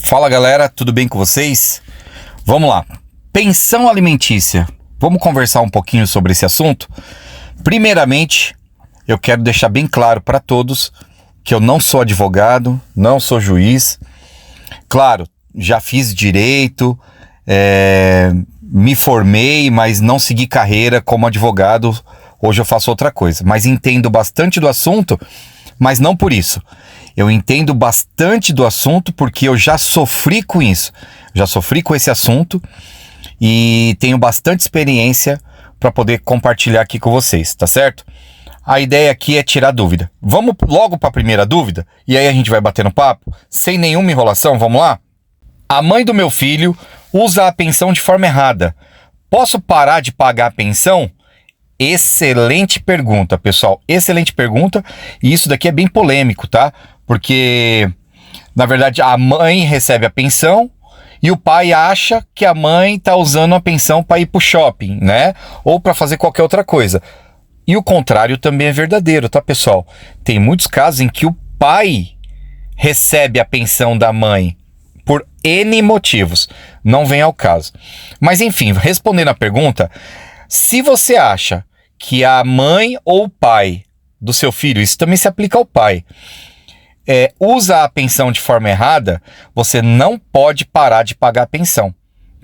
Fala galera, tudo bem com vocês? Vamos lá, pensão alimentícia. Vamos conversar um pouquinho sobre esse assunto? Primeiramente, eu quero deixar bem claro para todos que eu não sou advogado, não sou juiz. Claro, já fiz direito, me formei, mas não segui carreira como advogado. Hoje eu faço outra coisa, mas entendo bastante do assunto, mas não por isso. Eu entendo bastante do assunto porque eu já sofri com isso. Já sofri com esse assunto e tenho bastante experiência para poder compartilhar aqui com vocês, tá certo? A ideia aqui é tirar dúvida. Vamos logo para a primeira dúvida e aí a gente vai batendo papo, sem nenhuma enrolação, vamos lá? A mãe do meu filho usa a pensão de forma errada. Posso parar de pagar a pensão? Excelente pergunta, pessoal. Excelente pergunta. E isso daqui é bem polêmico, tá? Porque, na verdade, a mãe recebe a pensão e o pai acha que a mãe está usando a pensão para ir para o shopping, né? Ou para fazer qualquer outra coisa. E o contrário também é verdadeiro, tá, pessoal? Tem muitos casos em que o pai recebe a pensão da mãe por N motivos. Não vem ao caso. Mas, enfim, respondendo a pergunta, se você acha que a mãe ou o pai do seu filho, isso também se aplica ao pai, usa a pensão de forma errada, você não pode parar de pagar a pensão,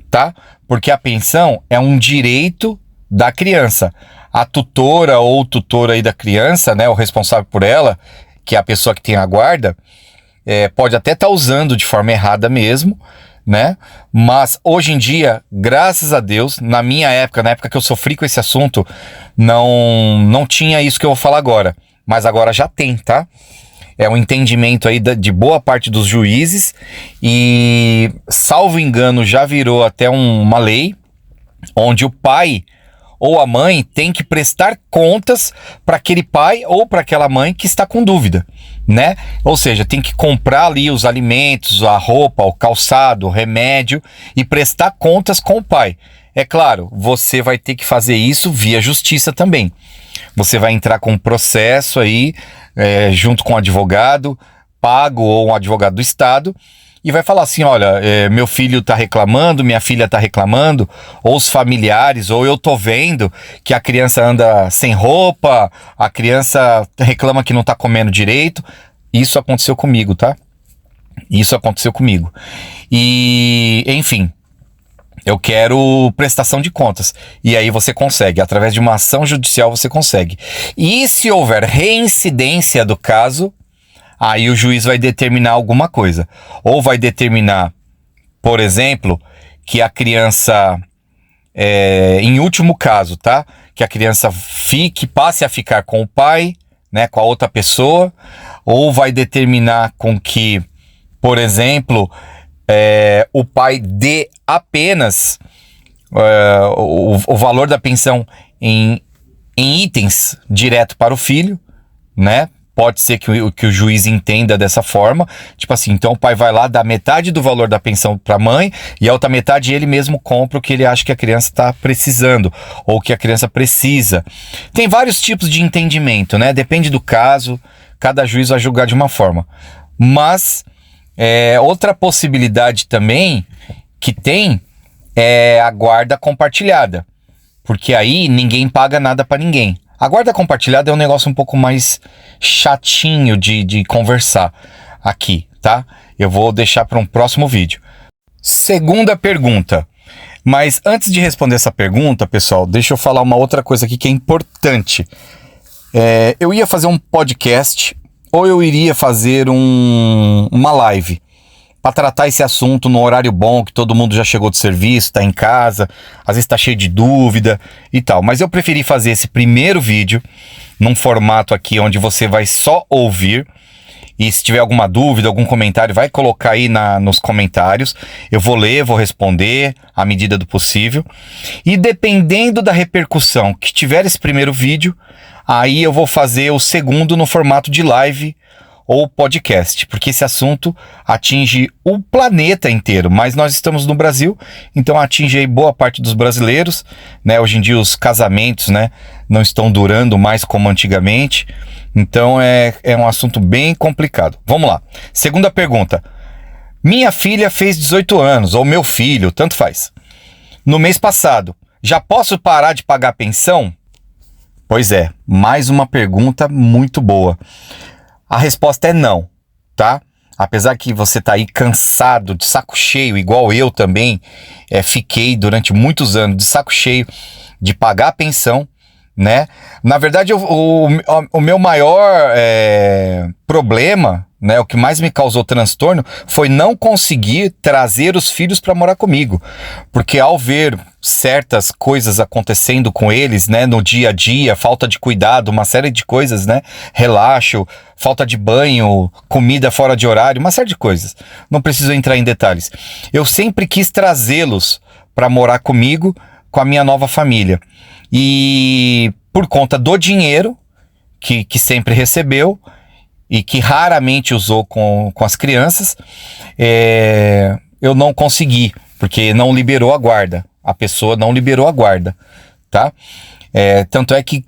tá? Porque a pensão é um direito da criança. A tutora ou o tutor aí da criança, né, o responsável por ela, que é a pessoa que tem a guarda, pode até estar usando de forma errada mesmo, né? Mas hoje em dia, graças a Deus, na minha época, na época que eu sofri com esse assunto, não tinha isso que eu vou falar agora, mas agora já tem, tá? É um entendimento aí de boa parte dos juízes e, salvo engano, já virou até uma lei onde o pai ou a mãe tem que prestar contas para aquele pai ou para aquela mãe que está com dúvida, né? Ou seja, tem que comprar ali os alimentos, a roupa, o calçado, o remédio e prestar contas com o pai. É claro, você vai ter que fazer isso via justiça também. Você vai entrar com um processo aí, junto com um advogado, pago ou um advogado do estado, e vai falar assim, olha, meu filho está reclamando, minha filha está reclamando, ou os familiares, ou eu tô vendo que a criança anda sem roupa, a criança reclama que não está comendo direito. Isso aconteceu comigo, tá? Isso aconteceu comigo. E, enfim, eu quero prestação de contas. E aí você consegue, através de uma ação judicial você consegue. E se houver reincidência do caso, aí o juiz vai determinar alguma coisa. Ou vai determinar, por exemplo, que a criança, em último caso, tá? Que a criança passe a ficar com o pai, né? Com a outra pessoa. Ou vai determinar com que, por exemplo, o pai dê apenas o valor da pensão em itens direto para o filho, né? Pode ser que o juiz entenda dessa forma, tipo assim, então o pai vai lá, dá metade do valor da pensão para a mãe e a outra metade ele mesmo compra o que ele acha que a criança está precisando ou que a criança precisa. Tem vários tipos de entendimento, né? Depende do caso, cada juiz vai julgar de uma forma. Mas outra possibilidade também que tem é a guarda compartilhada, porque aí ninguém paga nada para ninguém. A guarda compartilhada é um negócio um pouco mais chatinho de conversar aqui, tá? Eu vou deixar para um próximo vídeo. Segunda pergunta. Mas antes de responder essa pergunta, pessoal, deixa eu falar uma outra coisa aqui que é importante. Eu ia fazer um podcast ou eu iria fazer uma live para tratar esse assunto no horário bom, que todo mundo já chegou do serviço, está em casa, às vezes está cheio de dúvida e tal. Mas eu preferi fazer esse primeiro vídeo num formato aqui onde você vai só ouvir. E se tiver alguma dúvida, algum comentário, vai colocar aí nos comentários. Eu vou ler, vou responder à medida do possível. E dependendo da repercussão que tiver esse primeiro vídeo, aí eu vou fazer o segundo no formato de live ou podcast, porque esse assunto atinge o planeta inteiro, mas nós estamos no Brasil, então atinge aí boa parte dos brasileiros, né? Hoje em dia os casamentos, né, não estão durando mais como antigamente, então é um assunto bem complicado. Vamos lá. Segunda pergunta. Minha filha fez 18 anos, ou meu filho, tanto faz. No mês passado, já posso parar de pagar pensão? Pois é, mais uma pergunta muito boa. A resposta é não, tá? Apesar que você tá aí cansado, de saco cheio, igual eu também fiquei durante muitos anos de saco cheio de pagar a pensão, né? Na verdade, o meu maior problema, né, o que mais me causou transtorno foi não conseguir trazer os filhos para morar comigo, porque ao ver certas coisas acontecendo com eles, né, no dia a dia, falta de cuidado, uma série de coisas, né, relaxo, falta de banho, comida fora de horário, uma série de coisas. Não preciso entrar em detalhes. Eu sempre quis trazê-los para morar comigo, com a minha nova família. E por conta do dinheiro que sempre recebeu e que raramente usou com as crianças, eu não consegui, porque não liberou a guarda. A pessoa não liberou a guarda, tá? Tanto é que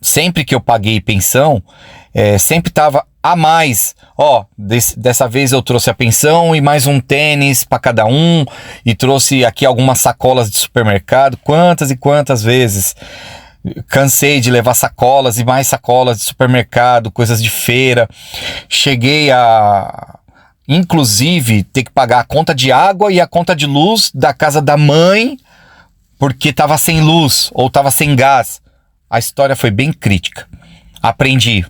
sempre que eu paguei pensão, sempre estava a mais. Dessa vez eu trouxe a pensão e mais um tênis para cada um, e trouxe aqui algumas sacolas de supermercado. Quantas e quantas vezes cansei de levar sacolas e mais sacolas de supermercado, coisas de feira. Cheguei a, inclusive, ter que pagar a conta de água e a conta de luz da casa da mãe, porque estava sem luz ou estava sem gás. A história foi bem crítica. Aprendi.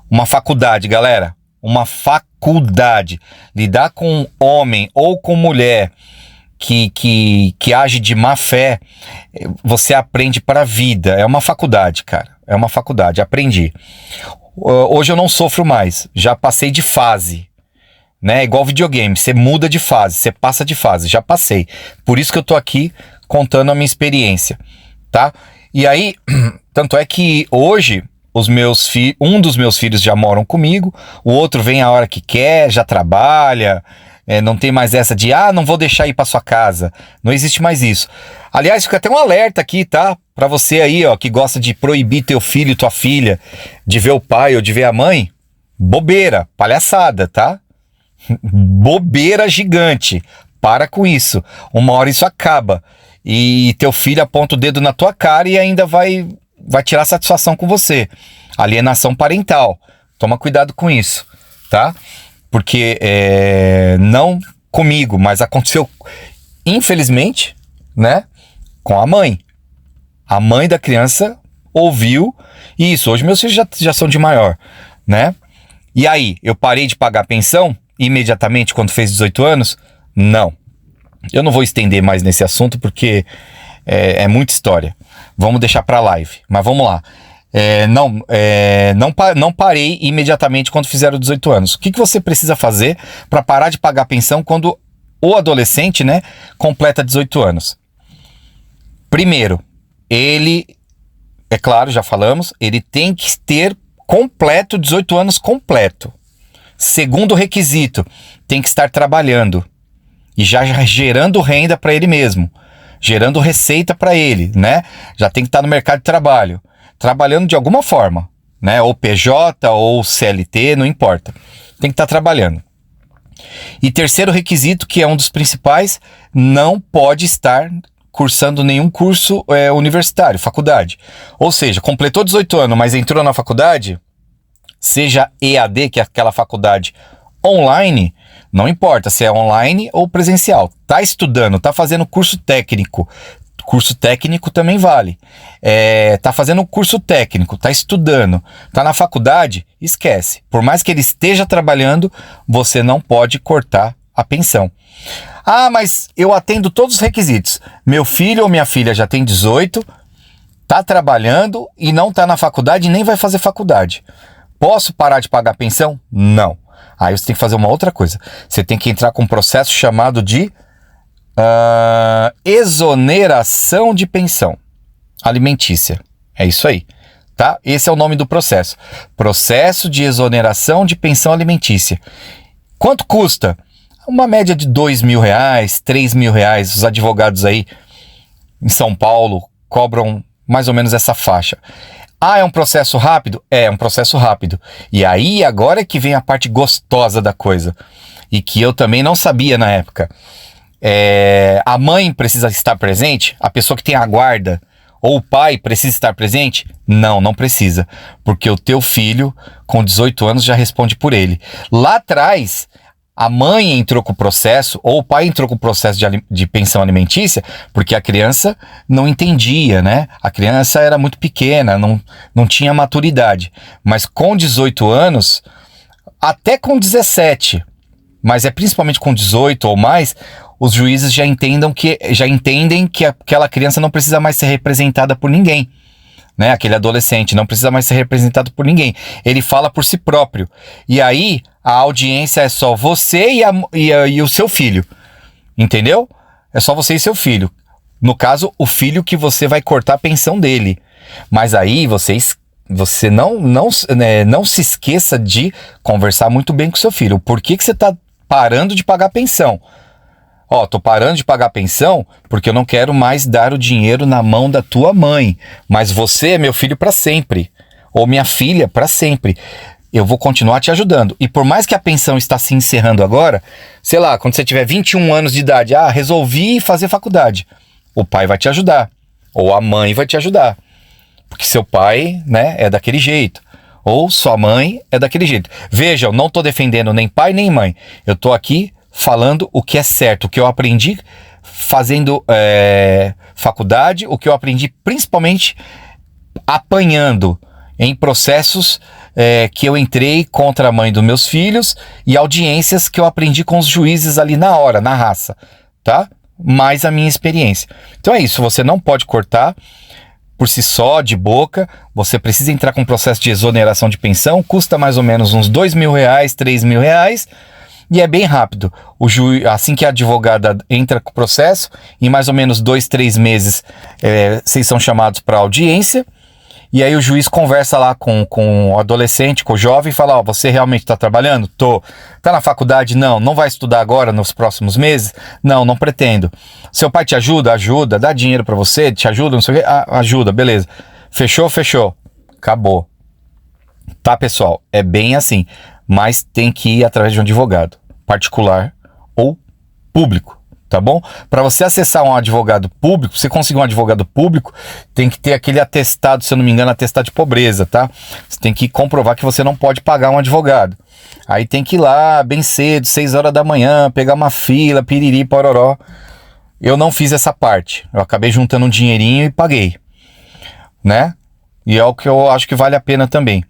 Uma faculdade, galera. Uma faculdade. Lidar com homem ou com mulher que age de má fé, você aprende para a vida. É uma faculdade, cara. É uma faculdade. Aprendi. Hoje eu não sofro mais. Já passei de fase. Né? Igual videogame. Você muda de fase. Você passa de fase. Já passei. Por isso que eu tô aqui contando a minha experiência. Tá? E aí, tanto é que hoje um dos meus filhos já moram comigo, o outro vem a hora que quer, já trabalha, não tem mais essa de, não vou deixar ir para sua casa. Não existe mais isso. Aliás, fica até um alerta aqui, tá? Para você aí, ó, que gosta de proibir teu filho e tua filha de ver o pai ou de ver a mãe. Bobeira, palhaçada, tá? Bobeira gigante. Para com isso. Uma hora isso acaba. E teu filho aponta o dedo na tua cara e ainda vai tirar satisfação com você. Alienação parental. Toma cuidado com isso, tá? Porque não comigo, mas aconteceu, infelizmente, né, com a mãe. A mãe da criança ouviu isso. Hoje meus filhos já são de maior, né? E aí, eu parei de pagar pensão imediatamente quando fez 18 anos? Não. Eu não vou estender mais nesse assunto porque é muita história. Vamos deixar para live, mas vamos lá. Não parei imediatamente quando fizeram 18 anos. O que você precisa fazer para parar de pagar pensão quando o adolescente, né, completa 18 anos? Primeiro, ele, é claro, já falamos, ele tem que ter completo 18 anos completo. Segundo requisito, tem que estar trabalhando e já gerando renda para ele mesmo, gerando receita para ele, né? Já tem que estar no mercado de trabalho, trabalhando de alguma forma, né? Ou PJ ou CLT, não importa. Tem que estar trabalhando. E terceiro requisito, que é um dos principais, não pode estar cursando nenhum curso universitário, faculdade. Ou seja, completou 18 anos, mas entrou na faculdade, seja EAD, que é aquela faculdade online, não importa se é online ou presencial. Tá estudando, tá fazendo curso técnico. Curso técnico também vale. Tá fazendo curso técnico, tá estudando, tá na faculdade, esquece. Por mais que ele esteja trabalhando, você não pode cortar a pensão. Mas eu atendo todos os requisitos. Meu filho ou minha filha já tem 18, tá trabalhando e não tá na faculdade e nem vai fazer faculdade. Posso parar de pagar pensão? Não. Aí você tem que fazer uma outra coisa. Você tem que entrar com um processo chamado de exoneração de pensão alimentícia. É isso aí, tá? Esse é o nome do processo. Processo de exoneração de pensão alimentícia. Quanto custa? Uma média de R$2.000, R$3.000. Os advogados aí em São Paulo cobram mais ou menos essa faixa. É um processo rápido? É um processo rápido. E aí agora é que vem a parte gostosa da coisa. e que eu também não sabia na época. A mãe precisa estar presente? A pessoa que tem a guarda ou o pai precisa estar presente? Não, não precisa, porque o teu filho com 18 anos já responde por ele. Lá atrás, a mãe entrou com o processo, ou o pai entrou com o processo de pensão alimentícia, porque a criança não entendia, né? A criança era muito pequena, não tinha maturidade. Mas com 18 anos, até com 17, mas é principalmente com 18 ou mais, os juízes já entendem que aquela criança não precisa mais ser representada por ninguém. Né? Aquele adolescente não precisa mais ser representado por ninguém. Ele fala por si próprio. E aí, a audiência é só você e o seu filho. Entendeu? É só você e seu filho. No caso, o filho que você vai cortar a pensão dele. Mas aí, você não se esqueça de conversar muito bem com seu filho. Por que você está parando de pagar a pensão? Tô parando de pagar a pensão porque eu não quero mais dar o dinheiro na mão da tua mãe. Mas você é meu filho para sempre. Ou minha filha para sempre. Eu vou continuar te ajudando. E por mais que a pensão está se encerrando agora, sei lá, quando você tiver 21 anos de idade, resolvi fazer faculdade. O pai vai te ajudar. Ou a mãe vai te ajudar. Porque seu pai, né, é daquele jeito. Ou sua mãe é daquele jeito. Veja, eu não estou defendendo nem pai nem mãe. Eu estou aqui falando o que é certo, o que eu aprendi fazendo faculdade, o que eu aprendi principalmente apanhando em processos que eu entrei contra a mãe dos meus filhos e audiências que eu aprendi com os juízes ali na hora, na raça, tá? Mais a minha experiência. Então é isso, você não pode cortar por si só, de boca, você precisa entrar com um processo de exoneração de pensão, custa mais ou menos uns R$2.000, R$3.000, e é bem rápido. Assim que a advogada entra com o processo, em mais ou menos 2, 3 meses, vocês são chamados para audiência, e aí o juiz conversa lá com o adolescente, com o jovem, e fala, você realmente está trabalhando? Tô. Tá na faculdade? Não vai estudar agora, nos próximos meses? Não pretendo. Seu pai te ajuda? Ajuda. Dá dinheiro para você? Te ajuda? Não sei o quê? Ajuda, beleza. Fechou? Acabou. Tá, pessoal? É bem assim, mas tem que ir através de um advogado, particular ou público. Tá bom? Para você acessar um advogado público, você conseguir um advogado público, tem que ter aquele atestado, se eu não me engano, atestado de pobreza, tá? Você tem que comprovar que você não pode pagar um advogado. Aí tem que ir lá bem cedo, 6 horas da manhã, pegar uma fila, piriri, pororó. Eu não fiz essa parte. Eu acabei juntando um dinheirinho e paguei, né? E é o que eu acho que vale a pena também.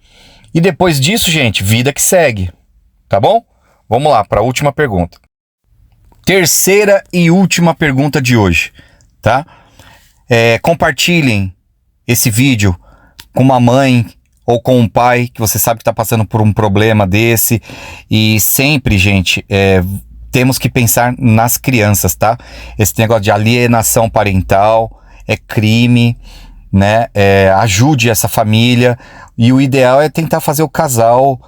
E depois disso, gente, vida que segue, tá bom? Vamos lá para a última pergunta. Terceira e última pergunta de hoje, tá? Compartilhem esse vídeo com uma mãe ou com um pai que você sabe que está passando por um problema desse. E sempre, gente, temos que pensar nas crianças, tá? Esse negócio de alienação parental é crime, né? Ajude essa família. E o ideal é tentar fazer o casal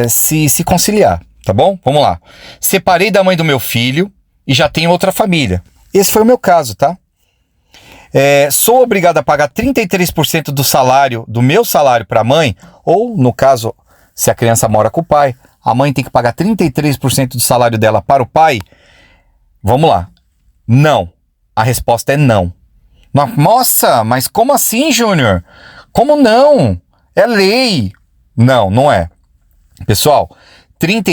se conciliar, tá bom? Vamos lá. Separei da mãe do meu filho e já tenho outra família. Esse foi o meu caso, tá? Sou obrigado a pagar 33% do meu salário para a mãe, ou no caso, se a criança mora com o pai, a mãe tem que pagar 33% do salário dela para o pai? Vamos lá. Não. A resposta é não. Nossa, mas como assim, Júnior? Como não? É lei. Não é. Pessoal, 30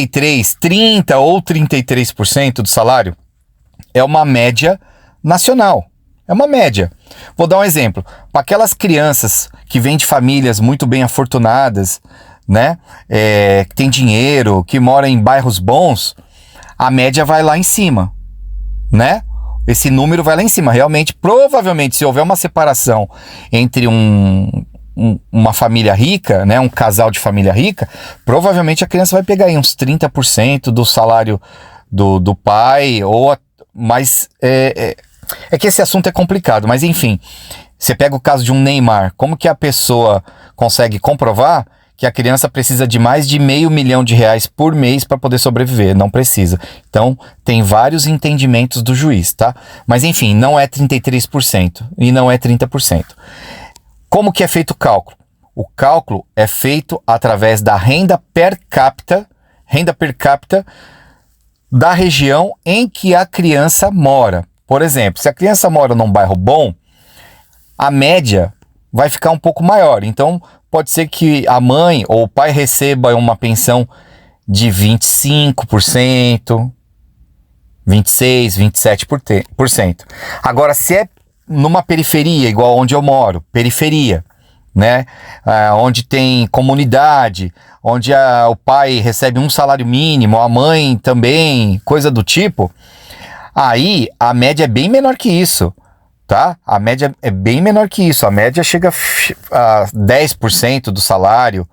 ou 33% do salário é uma média nacional. É uma média. Vou dar um exemplo. Para aquelas crianças que vêm de famílias muito bem afortunadas, né? Que tem dinheiro, que moram em bairros bons, a média vai lá em cima, né? Esse número vai lá em cima. Realmente, provavelmente, se houver uma separação entre uma família rica, né, um casal de família rica, provavelmente a criança vai pegar aí uns 30% do salário do pai, mas é que esse assunto é complicado, mas enfim, você pega o caso de um Neymar, como que a pessoa consegue comprovar que a criança precisa de mais de R$500 mil por mês para poder sobreviver? Não precisa. Então, tem vários entendimentos do juiz, tá? Mas enfim, não é 33% e não é 30%. Como que é feito o cálculo? O cálculo é feito através da renda per capita da região em que a criança mora. Por exemplo, se a criança mora num bairro bom, a média vai ficar um pouco maior. Então, pode ser que a mãe ou o pai receba uma pensão de 25%, 26%, 27%. Agora, se é numa periferia, igual onde eu moro, periferia, né? Onde tem comunidade, onde o pai recebe um salário mínimo, a mãe também, coisa do tipo, aí a média é bem menor que isso, tá? A média é bem menor que isso. A média chega a 10% do salário,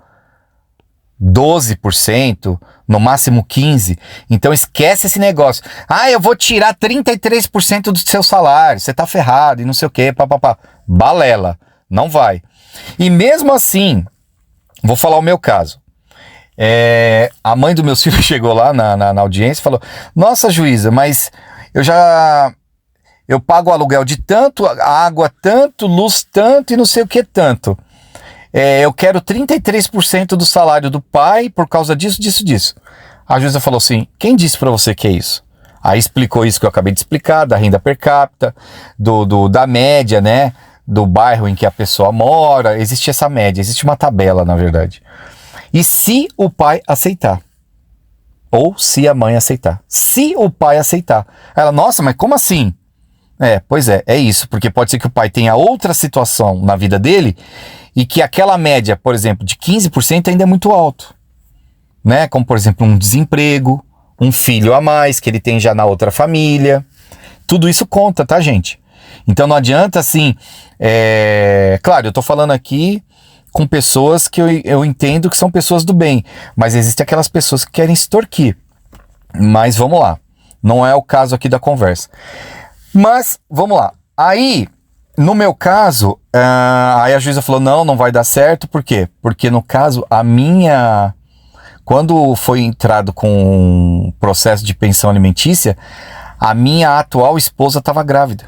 12%, no máximo 15%. Então esquece esse negócio. Eu vou tirar 33% do seu salário, você tá ferrado e não sei o que, papapá. Balela, não vai. E mesmo assim, vou falar o meu caso. A mãe do meu filho chegou lá na audiência e falou: nossa, juíza, mas eu pago o aluguel de tanto, a água tanto, luz tanto e não sei o que tanto. Eu quero 33% do salário do pai por causa disso, disso. A juíza falou assim: quem disse pra você que é isso? Aí explicou isso que eu acabei de explicar, da renda per capita, da média, né? Do bairro em que a pessoa mora. Existe essa média, existe uma tabela, na verdade. E se o pai aceitar? Ou se a mãe aceitar? Se o pai aceitar. Ela: nossa, mas como assim? Pois é isso, porque pode ser que o pai tenha outra situação na vida dele e que aquela média, por exemplo, de 15% ainda é muito alto, né? Como, por exemplo, um desemprego, um filho a mais que ele tem já na outra família. Tudo isso conta, tá, gente? Então não adianta assim... Claro, eu tô falando aqui com pessoas que eu entendo que são pessoas do bem, mas existem aquelas pessoas que querem extorquir. Mas vamos lá, não é o caso aqui da conversa. Mas, vamos lá. Aí, no meu caso, aí a juíza falou: não vai dar certo. Por quê? Porque no caso, quando foi entrado com o processo de pensão alimentícia, a minha atual esposa estava grávida,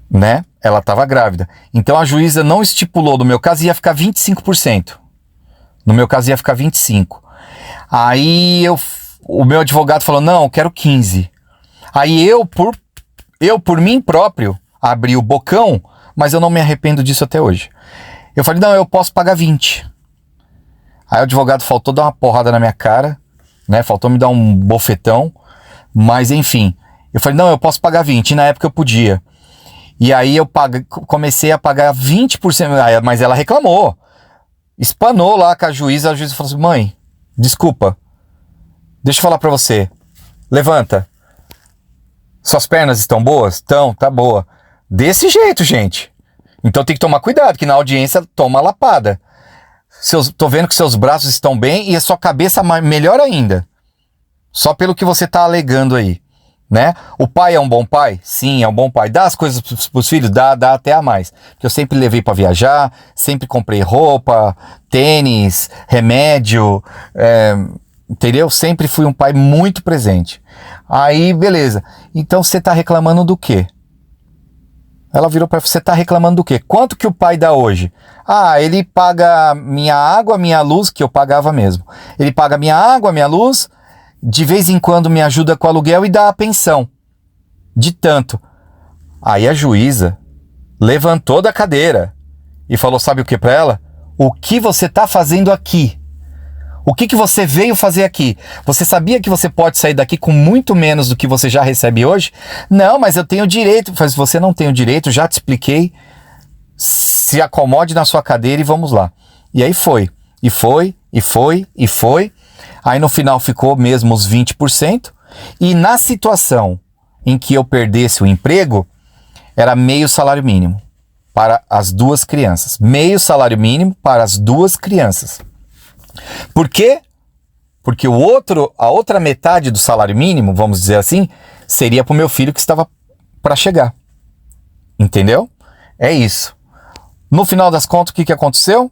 né? Ela estava grávida. Então a juíza não estipulou, no meu caso ia ficar 25%. No meu caso ia ficar 25%. Aí o meu advogado falou: não, eu quero 15%. Aí eu por mim próprio, abri o bocão, mas eu não me arrependo disso até hoje. Eu falei: não, eu posso pagar 20%. Aí o advogado faltou dar uma porrada na minha cara, né? Faltou me dar um bofetão. Mas enfim, eu falei: não, eu posso pagar 20%. E na época eu podia. E aí eu comecei a pagar 20%. Mas ela reclamou. Espanou lá com a juíza. A juíza falou assim: mãe, desculpa. Deixa eu falar pra você. Levanta. Suas pernas estão boas? Estão, tá boa. Desse jeito, gente. Então tem que tomar cuidado, que na audiência toma lapada. Tô vendo que seus braços estão bem e a sua cabeça melhor ainda. Só pelo que você tá alegando aí, né? O pai é um bom pai? Sim, é um bom pai. Dá as coisas pros filhos? Dá até a mais. Porque eu sempre levei pra viajar, sempre comprei roupa, tênis, remédio, entendeu? Sempre fui um pai muito presente. Aí, beleza. Então você tá reclamando do quê? Ela virou pra você: tá reclamando do quê? Quanto que o pai dá hoje? Ele paga minha água, minha luz, que eu pagava mesmo. Ele paga minha água, minha luz, de vez em quando me ajuda com o aluguel e dá a pensão. De tanto. Aí a juíza levantou da cadeira e falou: sabe o que pra ela? O que você tá fazendo aqui? O que você veio fazer aqui? Você sabia que você pode sair daqui com muito menos do que você já recebe hoje? Não, mas eu tenho direito. Mas você não tem o direito, já te expliquei. Se acomode na sua cadeira e vamos lá. E aí foi. E foi. Aí no final ficou mesmo os 20%. E na situação em que eu perdesse o emprego, era meio salário mínimo para as duas crianças. Meio salário mínimo para as duas crianças. Por quê? Porque a outra metade do salário mínimo, vamos dizer assim, seria para o meu filho que estava para chegar. Entendeu? É isso. No final das contas, o que aconteceu?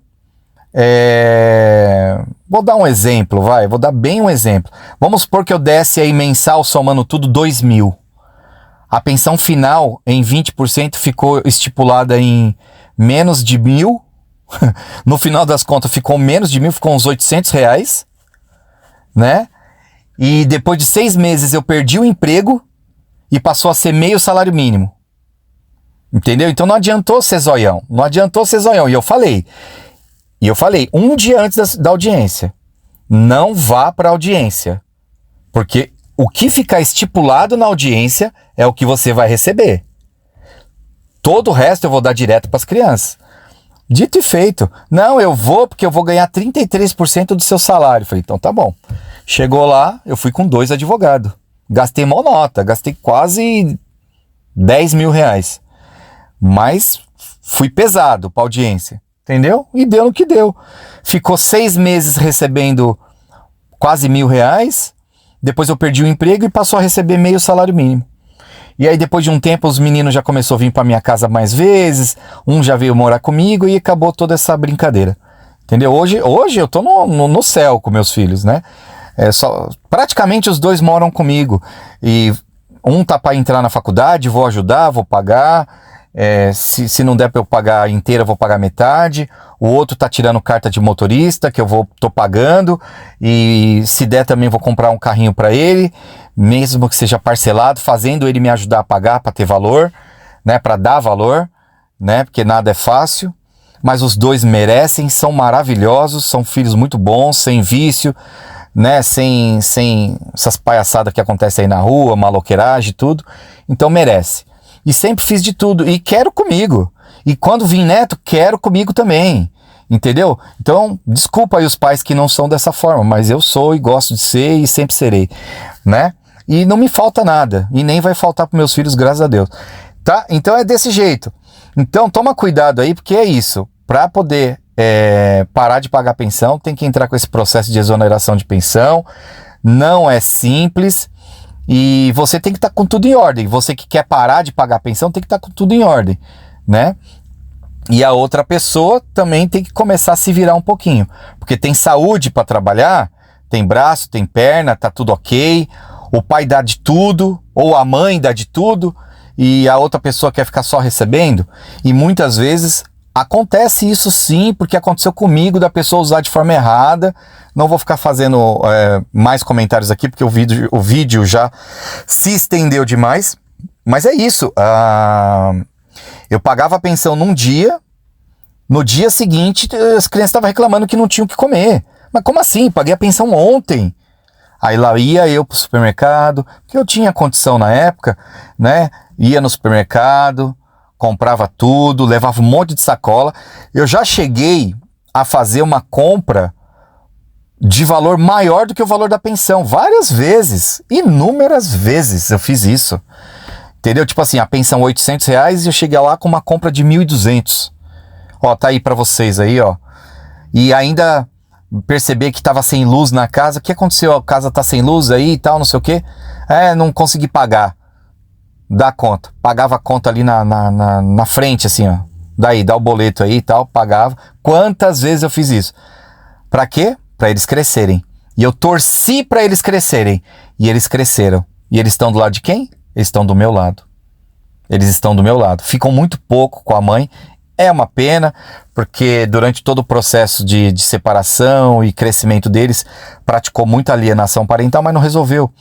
Vou dar um exemplo, vou dar bem um exemplo. Vamos supor que eu desse aí mensal, somando tudo, 2.000. A pensão final, em 20%, ficou estipulada em menos de 1.000. No final das contas ficou menos de 1.000, ficou uns R$800, né? e depois de 6 meses eu perdi o emprego e passou a ser meio salário mínimo. Entendeu? Então não adiantou ser zoião. Não adiantou ser zoião. E eu falei, um dia antes da audiência, não vá para audiência. Porque o que ficar estipulado na audiência é o que você vai receber. Todo o resto eu vou dar direto para as crianças. Dito e feito. Não, eu vou porque eu vou ganhar 33% do seu salário. Falei, então tá bom. Chegou lá, eu fui com 2 advogados. Gastei mó nota, gastei quase 10 mil reais. Mas fui pesado para audiência, entendeu? E deu no que deu. Ficou 6 meses recebendo quase R$ 1.000. Depois eu perdi o emprego e passou a receber meio salário mínimo. E aí depois de um tempo os meninos já começaram a vir para minha casa mais vezes. Um já veio morar comigo e acabou toda essa brincadeira. Entendeu? Hoje eu tô no céu com meus filhos, né? Praticamente os 2 moram comigo. E um tá para entrar na faculdade, vou ajudar, vou pagar. Se não der para eu pagar inteira, eu vou pagar metade. O outro tá tirando carta de motorista, que tô pagando. E se der também vou comprar um carrinho para ele, mesmo que seja parcelado, fazendo ele me ajudar a pagar para ter valor, né? Para dar valor, né? Porque nada é fácil. Mas os 2 merecem, são maravilhosos, são filhos muito bons, sem vício, né? Sem essas palhaçadas que acontecem aí na rua, maloqueiragem e tudo. Então merece. E sempre fiz de tudo. E quero comigo. E quando vim neto, quero comigo também. Entendeu? Então, desculpa aí os pais que não são dessa forma. Mas eu sou e gosto de ser e sempre serei. Né? E não me falta nada. E nem vai faltar para meus filhos, graças a Deus. Tá? Então é desse jeito. Então toma cuidado aí, porque é isso. Para poder parar de pagar pensão, tem que entrar com esse processo de exoneração de pensão. Não é simples. E você tem que estar com tudo em ordem. Você que quer parar de pagar a pensão tem que estar com tudo em ordem, né? E a outra pessoa também tem que começar a se virar um pouquinho. Porque tem saúde para trabalhar, tem braço, tem perna, tá tudo ok. O pai dá de tudo, ou a mãe dá de tudo, e a outra pessoa quer ficar só recebendo. E muitas vezes acontece isso sim, porque aconteceu comigo, da pessoa usar de forma errada. Não vou ficar fazendo mais comentários aqui, porque o vídeo já se estendeu demais. Mas é isso. Eu pagava a pensão num dia, no dia seguinte as crianças estavam reclamando que não tinham o que comer. Mas como assim? Paguei a pensão ontem. Aí lá ia eu pro supermercado, porque eu tinha condição na época, né? Ia no supermercado, comprava tudo, levava um monte de sacola. Eu já cheguei a fazer uma compra de valor maior do que o valor da pensão. Várias vezes, inúmeras vezes eu fiz isso. Entendeu? Tipo assim, a pensão R$ 800 e eu cheguei lá com uma compra de 1.200. Ó, tá aí pra vocês aí, ó. E ainda perceber que tava sem luz na casa. O que aconteceu? A casa tá sem luz aí e tal, não sei o quê. Não consegui pagar. Dá conta. Pagava a conta ali na frente, assim, ó. Daí, dá o boleto aí e tal, pagava. Quantas vezes eu fiz isso? Pra quê? Pra eles crescerem. E eu torci pra eles crescerem. E eles cresceram. E eles estão do lado de quem? Eles estão do meu lado. Eles estão do meu lado. Ficam muito pouco com a mãe. É uma pena, porque durante todo o processo de separação e crescimento deles, praticou muita alienação parental, mas não resolveu.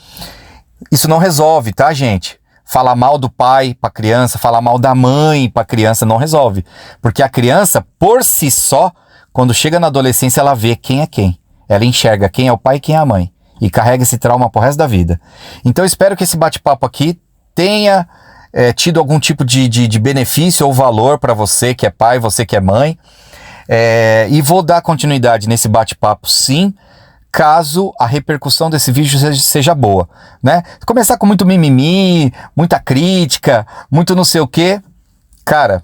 Isso não resolve, tá, gente? Falar mal do pai para criança, falar mal da mãe para criança não resolve. Porque a criança, por si só, quando chega na adolescência, ela vê quem é quem. Ela enxerga quem é o pai e quem é a mãe. E carrega esse trauma pro resto da vida. Então eu espero que esse bate-papo aqui tenha tido algum tipo de benefício ou valor para você que é pai, você que é mãe. E vou dar continuidade nesse bate-papo sim, caso a repercussão desse vídeo seja boa, né? Começar com muito mimimi, muita crítica, muito não sei o quê, cara,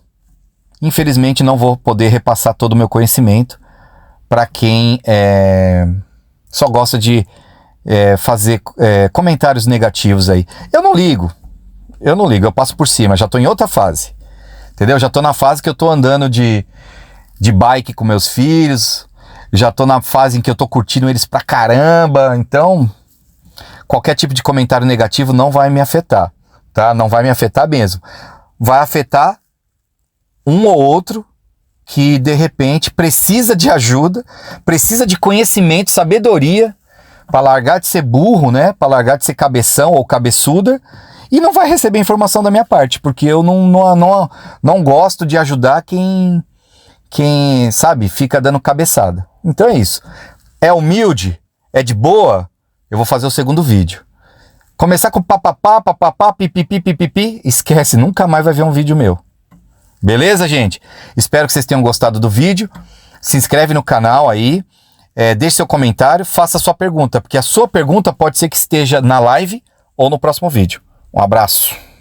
infelizmente não vou poder repassar todo o meu conhecimento para quem só gosta de fazer comentários negativos aí. Eu não ligo, eu passo por cima, já tô em outra fase, entendeu? Já tô na fase que eu tô andando de bike com meus filhos, já tô na fase em que eu tô curtindo eles pra caramba, então qualquer tipo de comentário negativo não vai me afetar, tá? Não vai me afetar mesmo. Vai afetar um ou outro que de repente precisa de ajuda, precisa de conhecimento, sabedoria para largar de ser burro, né? Para largar de ser cabeção ou cabeçuda, e não vai receber informação da minha parte, porque eu não gosto de ajudar quem, sabe, fica dando cabeçada. Então é isso. É humilde? É de boa? Eu vou fazer o segundo vídeo. Começar com papapá, pipipi, pipipi, esquece, nunca mais vai ver um vídeo meu. Beleza, gente? Espero que vocês tenham gostado do vídeo. Se inscreve no canal aí, deixe seu comentário, faça sua pergunta, porque a sua pergunta pode ser que esteja na live ou no próximo vídeo. Um abraço.